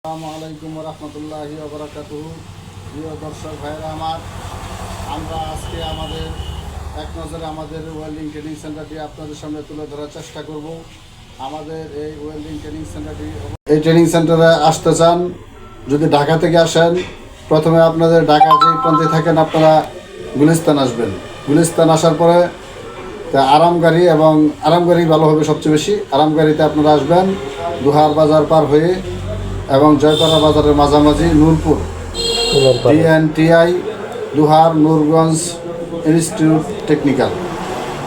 আসসালামু আলাইকুম রহমতুল্লাহি ওয়া বারাকাতুহু। প্রিয় দর্শক ভাইরা আমার, আমরা আজকে আমাদের এক নজরে আমাদের ওয়েল্ডিং ট্রেনিং সেন্টারটি আপনাদের সামনে তুলে ধরার চেষ্টা করব। আমাদের এই ওয়েল্ডিং ট্রেনিং সেন্টারটি এই ট্রেনিং সেন্টারে আসতে চান, যদি ঢাকা থেকে আসেন, প্রথমে আপনাদের ঢাকা যে প্রান্তে থাকেন আপনারা গুলিস্তান আসবেন। গুলিস্তান আসার পরে আরামগাড়ি এবং আরামগাড়ি ভালো হবে সবচেয়ে বেশি। আরামগাড়িতে আপনারা আসবেন দুহার বাজার পার হয়ে এবং জয়পাড়া বাজারের মাঝামাঝি Nurpur DNTI দুহার Nurganj institute technical.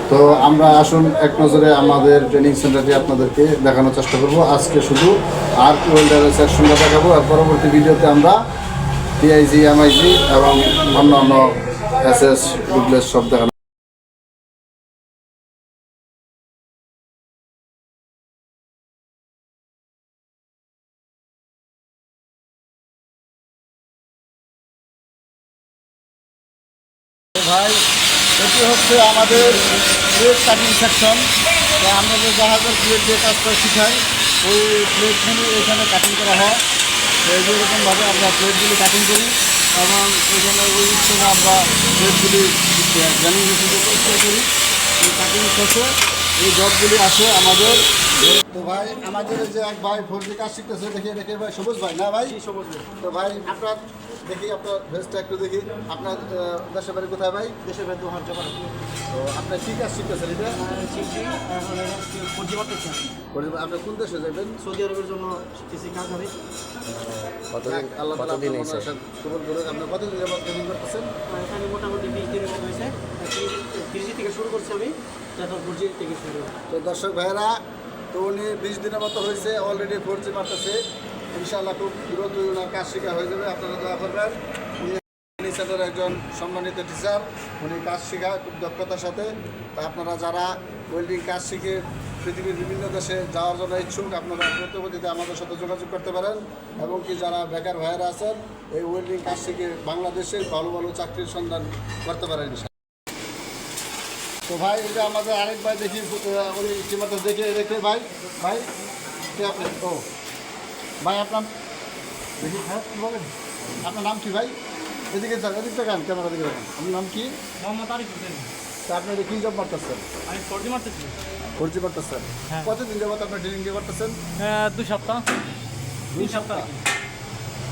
তো আমরা আসুন এক নজরে আমাদের ট্রেনিং সেন্টারটি আপনাদেরকে দেখানোর চেষ্টা করব। আজকে শুধু আর্ক ওয়েল্ডারের সেকশনটা দেখাবো, আর পরবর্তী ভিডিওতে আমরা TIG MIG এবং অন্যান্য SS ডুপ্লেস সব দেখানো। ভাই, এটি হচ্ছে আমাদের প্লেট কাটিং সেকশন। আমরা যে জাহাজের প্লেট দিয়ে কাজটা শিখাই, ওই প্লেটগুলি এখানে কাটিং করা হয়। এই যে এরকমভাবে আমরা প্লেটগুলি কাটিং করি এবং এখানে ওই স্টোনে আমরা প্লেটগুলি জানি করি। এই কাটিং শেষে এই জবগুলি আসে আমাদের। তো ভাই, আমাদের যে এক ভাই 4G কাজ শিখতেছে, দেখে ভাই সবুজ ভাই, না ভাই সবুজ। তো ভাই আপনার দেখি আপনার ভেস্টটা একটু দেখি। আপনার দেশের বাড়ি কোথায় ভাই? দেশের বাড়ি দুহার জবান। তো আপনার কী কাজ শিখতেছেন এটা? আপনি কোন দেশে যাবেন? সৌদি আরবের জন্য শিখতেছি কাজ হবে। আল্লাহ কতদিন আপনার কতদিন যাবত ট্রেনিং করতেছেন? এখানে মোটামুটি 20 দিনের মতো হয়েছে। 3G থেকে শুরু করছি আমি, তারপর 4G থেকে শুরু। তো দর্শক ভাইয়েরা, তো উনি 20 দিনের মতো হয়েছে, অলরেডি 4G মারতেছে। ইনশাআল্লাহ খুব দ্রুতই ওনার কাজ শেখা হয়ে যাবে। আপনারা দোয়া করবেন। উনি সেন্টারের একজন সম্মানিত টিচার, উনি কাজ শেখায় খুব দক্ষতার সাথে। তা আপনারা যারা ওয়েল্ডিং কাজ শিখে পৃথিবীর বিভিন্ন দেশে যাওয়ার জন্য ইচ্ছুক, আপনারা প্রতিপদিতে আমাদের সাথে যোগাযোগ করতে পারেন। এবং কি যারা বেকার ভাইয়েরা আছেন, এই ওয়েল্ডিং কাজ শিখে বাংলাদেশে ভালো ভালো চাকরির সন্ধান করতে পারেন। তো ভাই, এটা আমাদের আরেক ভাই দেখি, উনি ইতিমধ্যে দেখে ভাই কে আপনি? ও ভাই, আপনার দেখি, হ্যাঁ কী বলেন? আপনার নাম কি ভাই? এদিকে দেখান, ক্যামেরা দিকে দেখান। আপনার নাম কি? মোহাম্মদ আরিফ হোসেন। তা আপনি কি জব মারতেছেন? আমি 4G মারতেছি। 4G মারতেছেন? হ্যাঁ। কতদিন যাবত আপনার ট্রেনিং দিয়ে করতেছেন? 2 সপ্তাহ। 2 সপ্তাহ।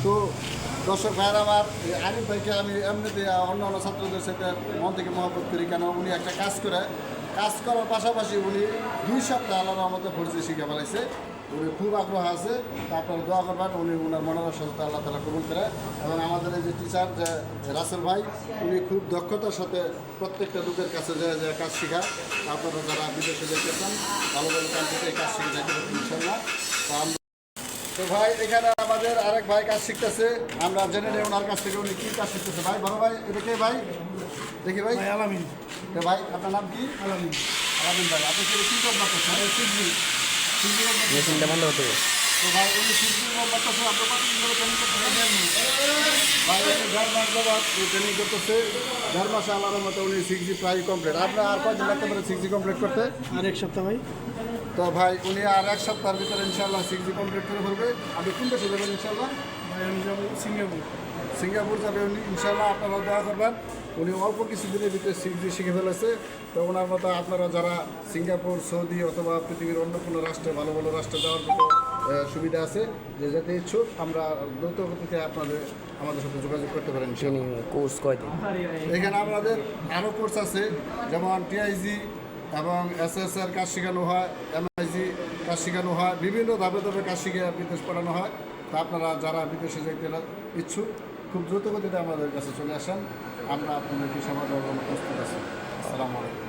তো দর্শক ভাইয়ের আমার, আরিফ ভাইকে আমি এমনিতে অন্য ছাত্রদের সাথে মন থেকে মহব্বত করি। কেন উনি একটা কাজ করার পাশাপাশি উনি 2 সপ্তাহ আল্লাহর রহমতে 4G শিখে ফেলাইছে। উনি খুব আগ্রহ আছে। তারপর দোয়া করবেন উনি ওনার মনের সাথে আল্লাহ তালা কবুল করে। এবং আমাদের এই যে টিচার যে রাসেল ভাই, উনি খুব দক্ষতার সাথে প্রত্যেকটা লোকের কাছে যে কাজ শেখায়। আপনারা যারা বিদেশে যেতে চান, ভালো ভালো কান্ট্রিতে এই কাজ শিখে যাইতে পারেন ইনশাল্লাহ। তো ভাই, এখানে আমাদের আরেক ভাই কাজ শিখতেছে, আমরা জেনে নেই ওনার কাছ থেকে উনি কী কাজ শিখতেছে। ভাই, বড় ভাই, এটা কে ভাই? দেখি ভাই। আলামিন। ভাই, আপনার নাম কি? আলামিন। আলামিন ভাই, আপনি কী জব করতেছেন? মেশিনটা বন্ধ হতে। তো ভাই, উনি সিদ্ধি জব করতেছে। আপনার কতদিন ধরে ট্রেনিং করতেছেন? ভাই, উনি 1.5 মাস যাবত ট্রেনিং করতেছে। 1.5 মাসে আল্লাহর মতো উনি 6G প্রায় কমপ্লিট। আপনার আর কয়দিন লাগতে পারে 6G কমপ্লিট করতে? আর 1 সপ্তাহ ভাই। তো ভাই, উনি আর 1 সপ্তাহের ভিতরে ইনশাল্লাহ 6G কমপ্লিট করে ফেলবে। আপনি কোন দেশে যাবেন ইনশাল্লাহ? ভাই আমি যাবো সিঙ্গাপুর যাবে উনি ইনশাল্লাহ। আপনারা দোয়া করবেন। উনি অল্প কিছুদিনের ভিতরে 6G শিখে ফেলেছে। তো ওনার মতো আপনারা যারা সিঙ্গাপুর, সৌদি অথবা পৃথিবীর অন্য কোনো রাষ্ট্রে, ভালো ভালো রাষ্ট্রে যাওয়ার জন্য সুবিধা আছে, যে যেতে ইচ্ছুক, আমরা দ্রুত গতিতে আমাদের সাথে যোগাযোগ করতে পারেন। কোর্স কয়দিন? এখানে আমাদের আরও কোর্স আছে, যেমন TIG এবং SSR কাজ শেখানো হয়, MIG কাজ শেখানো হয়, বিভিন্ন ধাপে কাজ শিখে বিদেশ পড়ানো হয়। তা আপনারা যারা বিদেশে যেতে ইচ্ছুক, খুব দ্রুত গতিতে আমাদের কাছে চলে আসেন। আমরা আপনাদেরকে সেবা দেওয়ার জন্য প্রস্তুত আছি। আসসালামু আলাইকুম।